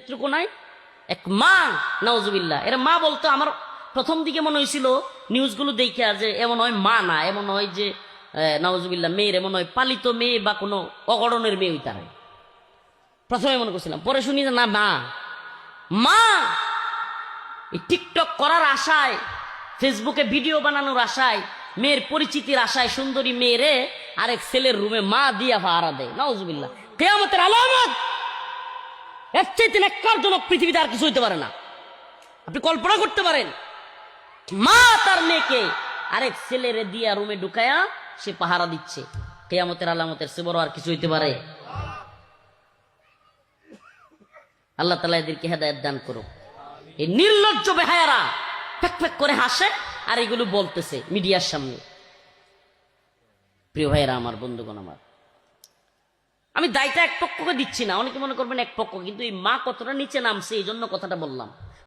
নেত্রকোনায় এক মা, নাউজুবিল্লাহ, এরা মা বলতো। আমার প্রথম দিকে মনে হয়েছিল নিউজগুলো দেখে যে এমন হয় মা না, এমন হয় যে নাউজুবিল্লাহ মেয়ের, এমন হয় পালিত মেয়ে বা কোনো অগড়নের মেয়ে ওই তারা, প্রথমে মনে করছিলাম। পরে শুনি যে না, মা মা এই টিকটক করার আশায়, ফেসবুকে ভিডিও বানানোর আশায়, মেয়ের পরিচিতির আশায় সুন্দরী মেয়েরে আরেক ছেলের রুমে মা দিয়া ভাড়া দেয়। নাউজুবিল্লাহ, কিয়ামতের আলামত। এর চাইতে ন্যাক্কারজনক পৃথিবীতে আর কিছু হইতে পারে না। আপনি কল্পনা করতে পারেন, মা তার মেয়েকে আরেক ছেলেরে দিয়া রুমে ঢুকায়া সে পাহারা দিচ্ছে। কিয়ামতের আলামতের সে বড় আর কিছু হইতে পারে? আল্লাহ তাআলা এদেরকে হেদায়েত দান করুক। এই নির্লজ্জ বেহায়ারা ফেক ফেক করে হাসে আর এগুলো বলতেছে মিডিয়ার সামনে। প্রিয় ভাইয়েরা আমার, বন্ধুগণ আমার, আমি দায়টা এক পক্ষকে দিচ্ছি না, অনেকে মনে করবেন এক পক্ষ, কিন্তু এই মা কতটা নিচে নামছে এই জন্য কথাটা বললাম।